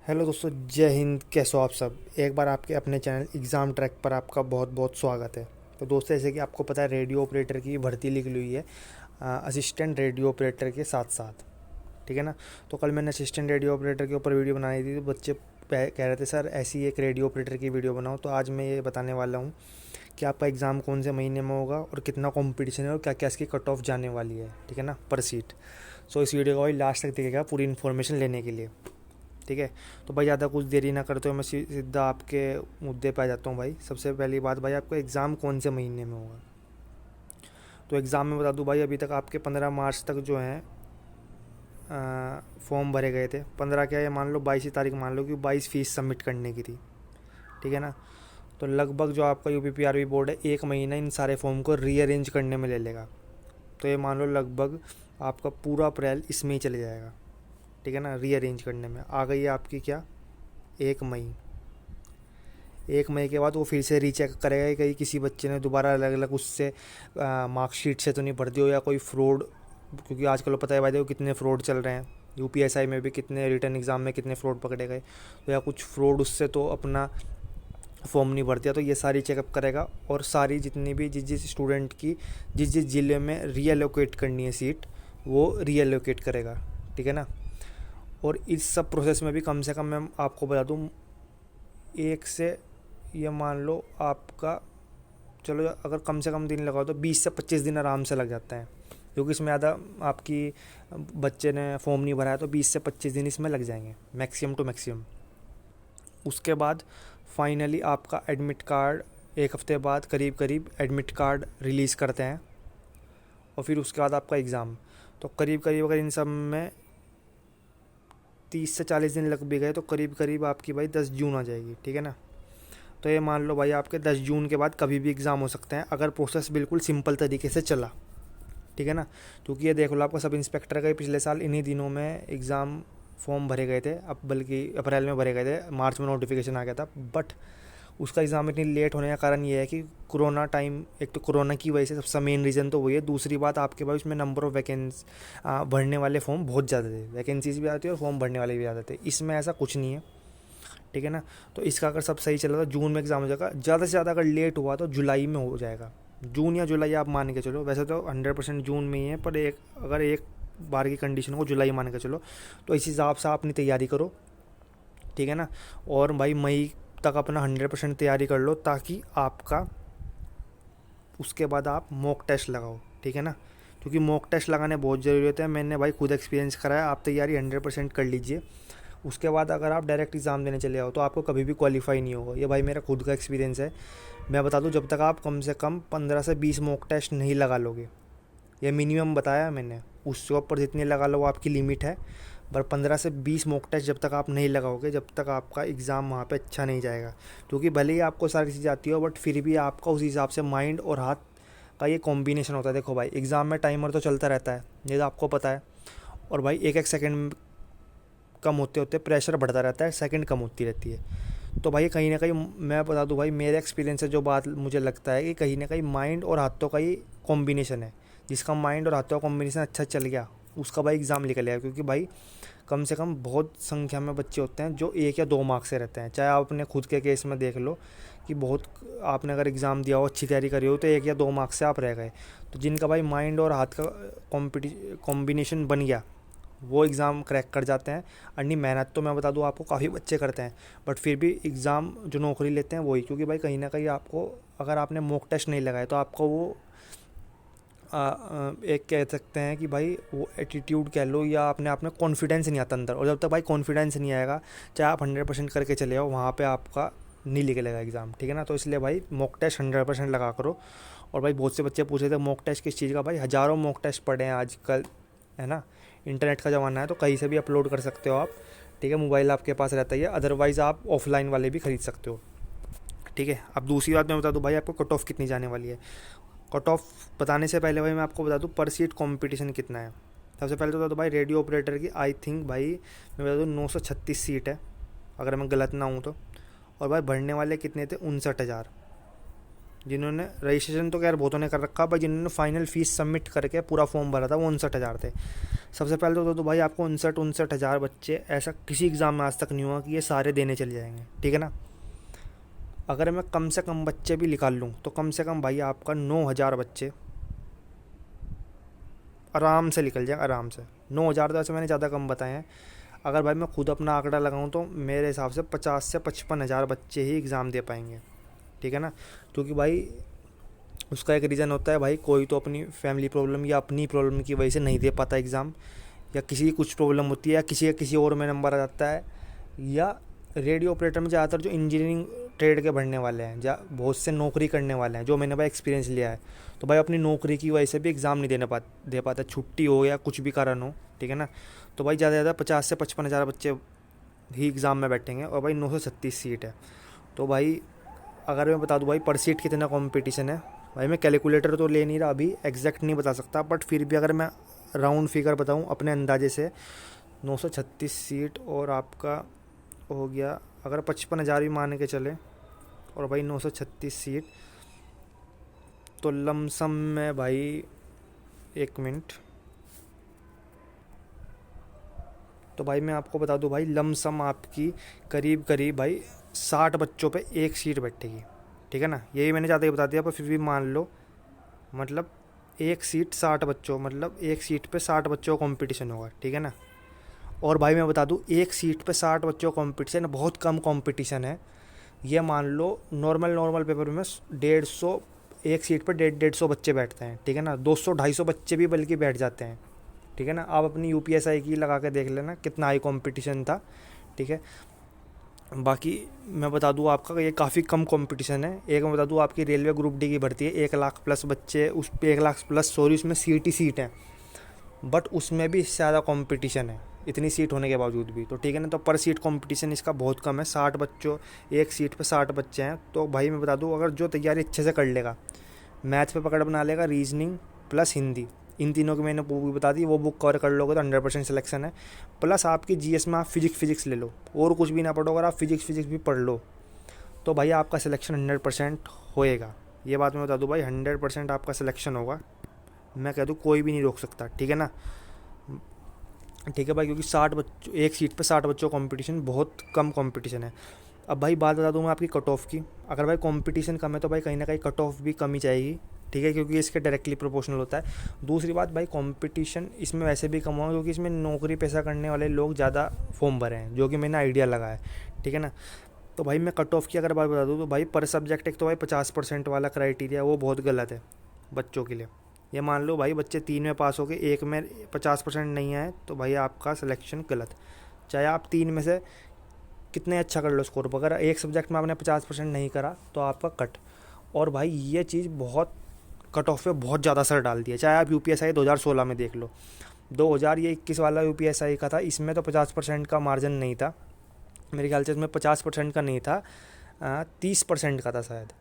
Hello दोस्तों, जय हिंद। कैसे हो आप सब। एक बार आपके अपने चैनल एग्ज़ाम ट्रैक पर आपका बहुत बहुत स्वागत है। तो दोस्तों, जैसे कि आपको पता है, रेडियो ऑपरेटर की भर्ती निकली हुई है असिस्टेंट रेडियो ऑपरेटर के साथ साथ। ठीक है ना। तो कल मैंने असिस्टेंट रेडियो ऑपरेटर के ऊपर वीडियो बनाई थी, तो बच्चे कह रहे थे सर ऐसी एक रेडियो ऑपरेटर की वीडियो बनाओ। तो आज मैं ये बताने वाला हूँ कि आपका एग्ज़ाम कौन से महीने में होगा और कितना कंपटीशन है और क्या क्या इसकी कट ऑफ जाने वाली है। ठीक है ना, पर सीट। सो इस वीडियो को भाई लास्ट तक देखिएगा पूरी इन्फॉर्मेशन लेने के लिए। ठीक है। तो भाई ज़्यादा कुछ देरी ना करते हुए मैं सीधा आपके मुद्दे पे आ जाता हूँ। भाई सबसे पहली बात, भाई आपका एग्ज़ाम कौन से महीने में होगा। तो एग्ज़ाम में बता दूँ भाई, अभी तक आपके 15 मार्च तक जो है फॉर्म भरे गए थे। 15 क्या, ये मान लो 22 तारीख मान लो कि 22 फीस सबमिट करने की थी। ठीक है ना। तो लगभग जो आपका यूपीपीआरबी बोर्ड है, 1 महीना इन सारे फॉर्म को रीअरेंज करने में ले लेगा। तो ये मान लो लगभग आपका पूरा अप्रैल इसमें ही चले जाएगा। ठीक है ना, रीअरेंज करने में आ गई है आपकी क्या, 1 मई। 1 मई के बाद वो फिर से रीचेक करेगा कि कहीं किसी बच्चे ने दोबारा अलग अलग उससे मार्कशीट से तो नहीं भर दी हो या कोई फ्रॉड। क्योंकि आजकल पता है भाई, देखो कितने फ्रॉड चल रहे हैं। यूपीएसआई में भी कितने, रिटर्न एग्ज़ाम में कितने फ्रॉड पकड़े गए। तो या कुछ फ्रॉड उससे तो अपना फॉर्म नहीं भर दिया। तो ये सारी चेकअप करेगा और सारी जितनी भी जिस जिस स्टूडेंट की जिस जिस ज़िले में रीएलोकेट करनी है सीट, वो रीएलोकेट करेगा। ठीक है ना। और इस सब प्रोसेस में भी कम से कम मैं आपको बता दूँ, एक से, ये मान लो आपका, चलो अगर कम से कम दिन लगाओ तो 20 से 25 दिन आराम से लग जाता है। क्योंकि इसमें ज़्यादा आपकी बच्चे ने फॉर्म नहीं भरा है, तो 20 से 25 दिन इसमें लग जाएंगे मैक्सिमम टू मैक्सिमम। उसके बाद फाइनली आपका एडमिट कार्ड, 1 हफ्ते बाद करीब करीब एडमिट कार्ड रिलीज़ करते हैं। और फिर उसके बाद आपका एग्ज़ाम। तो करीब करीब अगर इन सब में 30 से 40 दिन लग भी गए तो करीब करीब आपकी भाई 10 जून आ जाएगी। ठीक है ना। तो ये मान लो भाई आपके 10 जून के बाद कभी भी एग्ज़ाम हो सकते हैं, अगर प्रोसेस बिल्कुल सिंपल तरीके से चला। ठीक है ना। क्योंकि ये देख लो, आपका सब इंस्पेक्टर का ही पिछले साल इन्हीं दिनों में एग्ज़ाम फॉर्म भरे गए थे। अब बल्कि अप्रैल में भरे गए थे, मार्च में नोटिफिकेशन आ गया था। बट उसका एग्ज़ाम इतनी लेट होने का कारण ये है कि कोरोना टाइम, एक तो कोरोना की वजह से सबसे मेन रीज़न तो वही है। दूसरी बात, आपके पास उसमें नंबर ऑफ़ वैकेंसी, भरने वाले फॉर्म बहुत ज़्यादा थे। वैकेंसीज भी आती है और फॉर्म भरने वाले भी ज़्यादा थे। इसमें ऐसा कुछ नहीं है। ठीक है ना। तो इसका अगर सब सही चला तो जून में एग्ज़ाम हो जाएगा। ज़्यादा से ज़्यादा अगर लेट हुआ तो जुलाई में हो जाएगा। जून या जुलाई आप मान के चलो, वैसे तो 100% जून में ही है, पर अगर एक बार की कंडीशन को जुलाई मान के चलो, तो इस हिसाब से अपनी तैयारी करो। ठीक है ना। और भाई मई तक अपना 100% तैयारी कर लो, ताकि आपका उसके बाद आप मॉक टेस्ट लगाओ। ठीक है ना। क्योंकि मॉक टेस्ट लगाने बहुत ज़रूरी होते हैं। मैंने भाई खुद एक्सपीरियंस कराया। आप तैयारी 100% कर लीजिए। उसके बाद अगर आप डायरेक्ट एग्ज़ाम देने चले आओ तो आपको कभी भी क्वालिफाई नहीं होगा। ये भाई मेरा खुद का एक्सपीरियंस है। मैं बता दूं, जब तक आप कम से कम 15 से 20 मॉक टेस्ट नहीं लगा लोगे, ये मिनिमम बताया मैंने, उससे ऊपर जितने लगा लो वो आपकी लिमिट है। पर 15 से 20 मॉक टेस्ट जब तक आप नहीं लगाओगे, जब तक आपका एग्ज़ाम वहाँ पे अच्छा नहीं जाएगा। क्योंकि भले ही आपको सारी चीज़ें आती हो, बट फिर भी आपका उस हिसाब से माइंड और हाथ का ये कॉम्बिनेशन होता है। देखो भाई, एग्ज़ाम में टाइमर तो चलता रहता है, ये तो आपको पता है। और भाई एक एक सेकंड कम होते होते प्रेशर बढ़ता रहता है, सेकंड कम होती रहती है। तो भाई कहीं ना कहीं मैं बता दूं भाई, मेरे एक्सपीरियंस से जो बात मुझे लगता है कि कहीं ना कहीं माइंड और हाथों का ही कॉम्बिनेशन है। जिसका माइंड और हाथों का कॉम्बिनेशन अच्छा चल गया, उसका भाई एग्ज़ाम निकल गया। क्योंकि भाई कम से कम बहुत संख्या में बच्चे होते हैं जो 1 या 2 मार्क्स से रहते हैं। चाहे आप अपने खुद के केस में देख लो कि बहुत, आपने अगर एग्ज़ाम दिया हो, अच्छी तैयारी करी हो, तो 1 या 2 मार्क्स से आप रह गए। तो जिनका भाई माइंड और हाथ का कॉम्बिनेशन बन गया, वो एग्ज़ाम क्रैक कर जाते हैं। और नहीं, मेहनत तो मैं बता दूँ आपको काफ़ी बच्चे करते हैं, बट फिर भी एग्ज़ाम जो नौकरी लेते हैं वही। क्योंकि भाई कहीं ना कहीं आपको, अगर आपने मॉक टेस्ट नहीं लगाए तो आपको वो एक कह सकते हैं कि भाई वो एटीट्यूड कह लो, या अपने आप में कॉन्फिडेंस नहीं आता अंदर। और जब तक भाई कॉन्फिडेंस नहीं आएगा, चाहे आप 100% करके चले आओ, वहाँ पे आपका नहीं निकलेगा एग्ज़ाम। ठीक है ना। तो इसलिए भाई मॉक टेस्ट 100% लगा करो। और भाई बहुत से बच्चे पूछ रहे थे मॉक टेस्ट किस चीज़ का। भाई हज़ारों मॉक टेस्ट पड़े हैं आजकल, है ना। इंटरनेट का ज़माना है, तो कहीं से भी अपलोड कर सकते हो आप। ठीक है, मोबाइल आपके पास रहता ही है। अदरवाइज़ आप ऑफलाइन वाले भी ख़रीद सकते हो। ठीक है। अब दूसरी बात मैं बता दूं भाई, आपको कट ऑफ कितनी जाने वाली है। कट ऑफ बताने से पहले भाई मैं आपको बता दूं पर सीट कंपटीशन कितना है। सबसे पहले तो बता दूं भाई, रेडियो ऑपरेटर की आई थिंक भाई मैं बता दूं 936 सीट है, अगर मैं गलत ना हूँ तो। और भाई भरने वाले कितने थे, 59,000। जिन्होंने रजिस्ट्रेशन तो खैर बहुतों ने कर रखा, पर जिन्होंने फाइनल फ़ीस सबमिट करके पूरा फॉर्म भरा था वो 59,000 थे। सबसे पहले तो भाई आपको 59,000 बच्चे, ऐसा किसी एग्ज़ाम में आज तक नहीं हुआ कि ये सारे देने चले जाएंगे, ठीक है ना। अगर मैं कम से कम बच्चे भी निकाल लूँ तो कम से कम भाई आपका 9,000 बच्चे आराम से निकल जाए, आराम से। 9,000 तो ऐसे मैंने ज़्यादा कम बताए हैं। अगर भाई मैं खुद अपना आंकड़ा लगाऊं तो मेरे हिसाब से 50 से 55,000 बच्चे ही एग्ज़ाम दे पाएंगे, ठीक है ना। क्योंकि भाई उसका एक रीज़न होता है भाई, कोई तो अपनी फैमिली प्रॉब्लम या अपनी प्रॉब्लम की वजह से नहीं दे पाता एग्ज़ाम, या किसी की कुछ प्रॉब्लम होती है, या किसी का किसी और में नंबर आ जाता है, या रेडियो ऑपरेटर में ज़्यादातर जो इंजीनियरिंग ट्रेड के बढ़ने वाले हैं, या बहुत से नौकरी करने वाले हैं, जो मैंने भाई एक्सपीरियंस लिया है, तो भाई अपनी नौकरी की वजह से भी एग्ज़ाम नहीं दे पाता, छुट्टी हो या कुछ भी कारण हो, ठीक है ना। तो भाई ज़्यादा से ज़्यादा 50 से 55,000 बच्चे ही एग्ज़ाम में बैठेंगे, और भाई 936 सीट है। तो भाई अगर मैं बता दूँ भाई पर सीट कितना कॉम्पिटिशन है, भाई मैं कैलकुलेटर तो ले नहीं रहा अभी, एग्जैक्ट नहीं बता सकता, बट फिर भी अगर मैं राउंड फिगर बताऊँ अपने अंदाजे से, 936 सीट और आपका हो गया, अगर 55,000 भी मान के चले, और भाई 936 सीट, तो लमसम में भाई 1 मिनट, तो भाई मैं आपको बता दूं भाई लमसम आपकी करीब करीब भाई 60 बच्चों पे एक सीट बैठेगी, ठीक है ना। यही मैंने ज़्यादा ही बता दिया, पर फिर भी मान लो, मतलब एक सीट 60 बच्चों, मतलब एक सीट पे 60 बच्चों का कॉम्पिटिशन होगा, ठीक है ना। और भाई मैं बता दूं एक सीट पे 60 बच्चों का कॉम्पिटिशन बहुत कम कॉम्पिटिशन है। ये मान लो नॉर्मल पेपर में 150, एक सीट पर 150 बच्चे बैठते हैं, ठीक है ना। 200-250 बच्चे भी बल्कि बैठ जाते हैं, ठीक है ना। आप अपनी यूपीएसआई की लगा के देख लेना कितना हाई कंपटीशन था, ठीक है। बाकी मैं बता दूँ आपका ये काफ़ी कम कंपटीशन है। एक मैं बता दूँ आपकी रेलवे ग्रुप डी की भर्ती है, 1 लाख प्लस बच्चे, उस पर 1 लाख प्लस, सॉरी उसमें सीट हैं, बट उसमें भी ज़्यादा कंपटीशन है इतनी सीट होने के बावजूद भी, तो ठीक है ना। तो पर सीट कंपटीशन इसका बहुत कम है, 60 बच्चों, एक सीट पे 60 बच्चे हैं। तो भाई मैं बता दूँ अगर जो तैयारी अच्छे से कर लेगा, मैथ पे पकड़ बना लेगा, रीजनिंग प्लस हिंदी, इन तीनों की मैंने बुक भी बता दी, वो बुक कवर कर लोगे तो 100% सिलेक्शन है। प्लस आपकी जीएस में आप फिजिक्स ले लो, और कुछ भी ना पढ़ो, अगर आप फिजिक्स भी पढ़ लो तो भाई आपका सिलेक्शन 100% होएगा। ये बात मैं बता दूँ भाई, 100% आपका सिलेक्शन होगा, मैं कह दूँ कोई भी नहीं रोक सकता, ठीक है ना। ठीक है भाई, क्योंकि 60 बच्चों, एक सीट पे 60 बच्चों कंपटीशन बहुत कम कंपटीशन है। अब भाई बात बता दूँ मैं आपकी कट ऑफ की, अगर भाई कंपटीशन कम है तो भाई कहीं ना कहीं कट ऑफ भी कम ही जाएगी, ठीक है, क्योंकि इसके डायरेक्टली प्रोपोर्शनल होता है। दूसरी बात भाई कंपटीशन इसमें वैसे भी कम हुआ क्योंकि इसमें नौकरी पैसा करने वाले लोग ज़्यादा फॉर्म भरे हैं, जो कि मैंने आइडिया लगा है, ठीक है ना। तो भाई मैं कट ऑफ की अगर बात बता दूँ तो भाई पर सब्जेक्ट एक तो भाई 50% वाला क्राइटेरिया वो बहुत गलत है बच्चों के लिए। ये मान लो भाई बच्चे 3 में पास हो गए, एक में 50% नहीं आए, तो भाई आपका सिलेक्शन गलत। चाहे आप 3 में से कितने अच्छा कर लो स्कोर, अगर एक सब्जेक्ट में आपने 50% नहीं करा तो आपका कट। और भाई ये चीज़ बहुत कट ऑफ पे बहुत ज़्यादा असर डाल दिया। चाहे आप यूपीएसआई 2016 में देख लो, 2021 वाला यूपीएसआई का था, इसमें तो 50% का मार्जिन नहीं था मेरे ख्याल से, इसमें 50% का नहीं था, 30% का था शायद,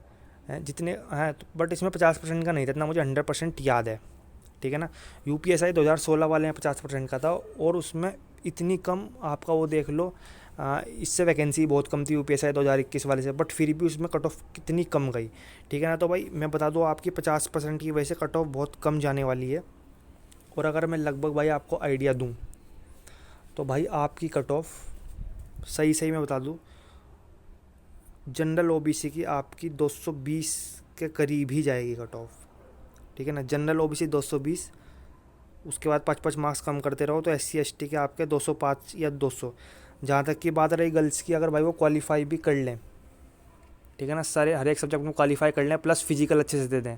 जितने हैं, बट इसमें 50% का नहीं था, इतना मुझे 100% याद है, ठीक है ना। यूपीएसआई 2016 वाले में 50% का था, और उसमें इतनी कम आपका वो देख लो, इससे वैकेंसी बहुत कम थी यूपीएसआई 2021 वाले से, बट फिर भी उसमें कट ऑफ कितनी कम गई, ठीक है ना। तो भाई मैं बता दूँ आपकी 50% की वजह से कट ऑफ बहुत कम जाने वाली है। और अगर मैं लगभग भाई आपको आइडिया दूँ तो भाई आपकी कट ऑफ सही मैं बता दूँ, जनरल ओबीसी की आपकी 220 के करीब ही जाएगी कट ऑफ, ठीक है ना। जनरल ओबीसी 220, उसके बाद 5-5 मार्क्स कम करते रहो तो SC ST के आपके 205 या 200। जहाँ तक की बात रही गर्ल्स की, अगर भाई वो क्वालिफाई भी कर लें, ठीक है ना, सारे हर एक सब्जेक्ट में क्वालिफाई कर लें, प्लस फिजिकल अच्छे से दे दें,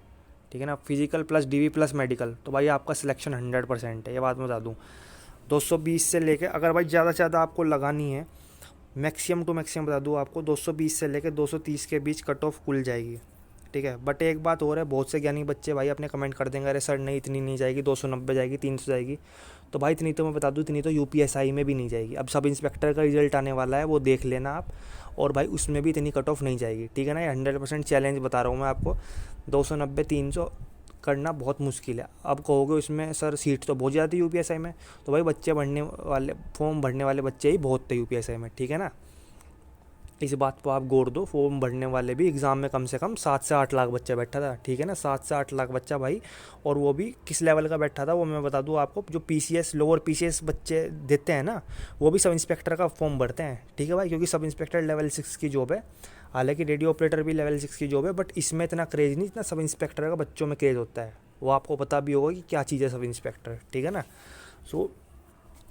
ठीक है ना, physical plus DV plus medical, तो भाई आपका सिलेक्शन 100% है। ये बात मैं बता दूँ, 220 से लेके, अगर भाई ज़्यादा से ज़्यादा आपको लगानी है, मैक्सिमम टू मैक्सिमम बता दूँ आपको, 220 से लेकर 230 के बीच कट ऑफ खुल जाएगी, ठीक है। बट एक बात और है, बहुत से ज्ञानी बच्चे भाई अपने कमेंट कर देंगे, अरे सर नहीं इतनी नहीं जाएगी, 290 जाएगी, 300 जाएगी, तो भाई इतनी तो मैं बता दूँ, इतनी तो यूपीएसआई में भी नहीं जाएगी। अब सब इंस्पेक्टर का रिजल्ट आने वाला है, वो देख लेना आप, और भाई उसमें भी इतनी कट ऑफ नहीं जाएगी, ठीक है ना। ये 100% चैलेंज बता रहा हूँ मैं आपको, 290-300 करना बहुत मुश्किल है। अब कहोगे उसमें सर सीट तो बहुत ज़्यादा थी यूपीएसआई में, तो भाई बच्चे बढ़ने वाले, फॉर्म भरने वाले बच्चे ही बहुत थे यूपीएसआई में, ठीक है ना। इस बात पर आप गौर दो, फॉर्म भरने वाले भी एग्ज़ाम में कम से कम 7 से 8 लाख बच्चा बैठा था, ठीक है ना, 7 से 8 लाख बच्चा भाई। और वो भी किस लेवल का बैठा था वो मैं बता दूँ आपको, जो पीसीएस लोअर पीसीएस बच्चे देते हैं ना, वो भी सब इंस्पेक्टर का फॉर्म भरते हैं, ठीक है भाई, क्योंकि सब इंस्पेक्टर लेवल 6 की जॉब है। हालांकि रेडियो ऑपरेटर भी लेवल 6 की जॉब है, बट इसमें इतना क्रेज़ नहीं जितना सब इंस्पेक्टर का बच्चों में क्रेज़ होता है। वो आपको पता भी होगा कि क्या चीज़ है सब इंस्पेक्टर, ठीक है ना। सो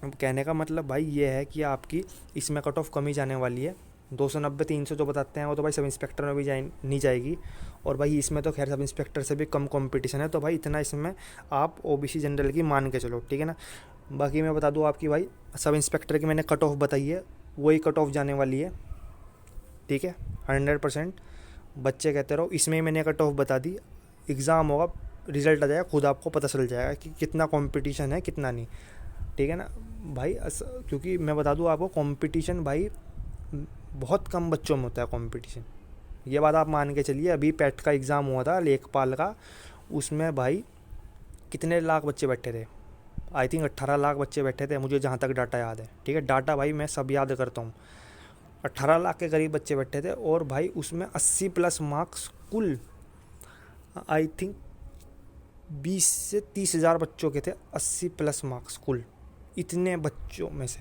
कहने का मतलब भाई ये है कि आपकी इसमें कट ऑफ कम ही जाने वाली है। 290-300 जो बताते हैं वो तो भाई सब इंस्पेक्टर में भी नहीं जाएगी। और भाई इसमें तो खैर सब इंस्पेक्टर से भी कम कंपटीशन है, तो भाई इतना इसमें आप ओबीसी जनरल की मान के चलो, ठीक है ना। बाकी मैं बता दूँ आपकी भाई सब इंस्पेक्टर की मैंने कट ऑफ बताई है, वही कट ऑफ जाने वाली है, ठीक है, 100%। बच्चे कहते रहो, इसमें ही मैंने कट ऑफ बता दी। एग्ज़ाम होगा, रिजल्ट आ जाएगा, खुद आपको पता चल जाएगा कि कितना कंपटीशन है कितना नहीं, ठीक है ना भाई। क्योंकि मैं बता दूँ आपको, कंपटीशन भाई बहुत कम बच्चों में होता है कंपटीशन, ये बात आप मान के चलिए। अभी पेट का एग्ज़ाम हुआ था लेखपाल का, उसमें भाई कितने लाख बच्चे बैठे थे, आई थिंक 18 लाख बच्चे बैठे थे, मुझे जहाँ तक डाटा याद है, ठीक है, डाटा भाई मैं सब याद करता हूँ। 18 लाख के करीब बच्चे बैठे थे, और भाई उसमें 80+ मार्क्स कुल, आई थिंक 20 से 30 हज़ार बच्चों के थे, 80+ मार्क्स कुल इतने बच्चों में से,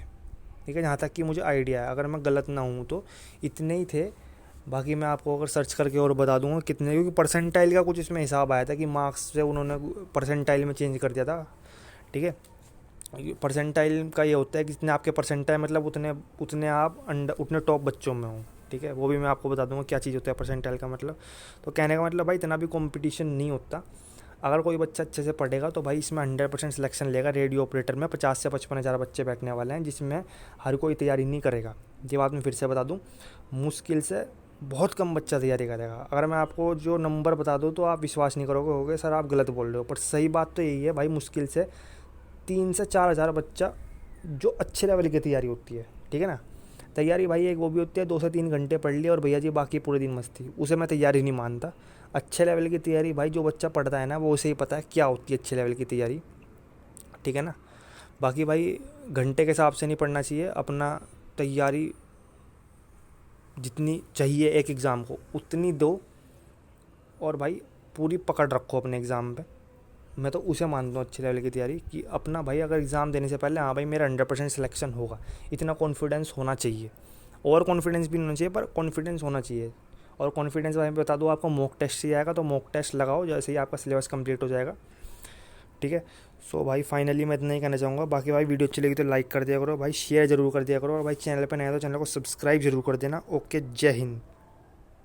ठीक है, जहाँ तक कि मुझे आइडिया है, अगर मैं गलत ना हूँ तो इतने ही थे। बाकी मैं आपको अगर सर्च करके और बता दूंगा कितने, क्योंकि परसेंटाइल का कुछ इसमें हिसाब आया था कि मार्क्स से उन्होंने परसेंटाइल में चेंज कर दिया था, ठीक है। परसेंटाइल का ये होता है कि जितने आपके परसेंटाइल मतलब उतने उतने आप उतने टॉप बच्चों में हो, ठीक है, वो भी मैं आपको बता दूंगा क्या चीज़ होता है परसेंटाइल का मतलब। तो कहने का मतलब भाई इतना भी कंपटीशन नहीं होता। अगर कोई बच्चा अच्छे से पढ़ेगा तो भाई इसमें 100% सिलेक्शन लेगा। रेडियो ऑपरेटर में 50 से 55 हज़ार बच्चे बैठने वाले हैं, जिसमें हर कोई तैयारी नहीं करेगा। ये बात मैं फिर से बता दूं, मुश्किल से बहुत कम बच्चा तैयारी करेगा। अगर मैं आपको जो नंबर बता दूं तो आप विश्वास नहीं करोगे, होगे सर आप गलत बोल रहे हो, पर सही बात तो यही है भाई। मुश्किल से 3 से 4 हज़ार बच्चा जो अच्छे लेवल की तैयारी होती है, ठीक है ना। तैयारी भाई एक वो भी होती है 2 से 3 घंटे पढ़ लिया और भैया जी बाकी पूरे दिन मस्ती, उसे मैं तैयारी नहीं मानता। अच्छे लेवल की तैयारी भाई जो बच्चा पढ़ता है ना वो उसे ही पता है क्या होती है अच्छे लेवल की तैयारी, ठीक है ना। बाकी भाई घंटे के हिसाब से नहीं पढ़ना चाहिए, अपना तैयारी जितनी चाहिए एक एग्ज़ाम को उतनी दो, और भाई पूरी पकड़ रखो अपने एग्ज़ाम पे। मैं तो उसे मानता हूँ अच्छे लेवल की तैयारी, कि अपना भाई अगर एग्ज़ाम देने से पहले हाँ भाई मेरा 100% सिलेक्शन होगा, इतना कॉन्फिडेंस होना चाहिए। और कॉन्फिडेंस भी नहीं होना चाहिए, पर कॉन्फिडेंस होना चाहिए। और कॉन्फिडेंस भाई मैं बता दूँ आपको, मॉक टेस्ट से आएगा, तो मॉक टेस्ट लगाओ जैसे ही आपका सिलेबस कंप्लीट हो जाएगा, ठीक है। सो भाई फाइनली मैं इतना ही कहना चाहूँगा। बाकी भाई वीडियो अच्छी लगी तो लाइक कर दिया करो भाई, शेयर जरूर कर दिया करो, और भाई चैनल पर नया तो चैनल को सब्सक्राइब जरूर कर देना। ओके, जय हिंद।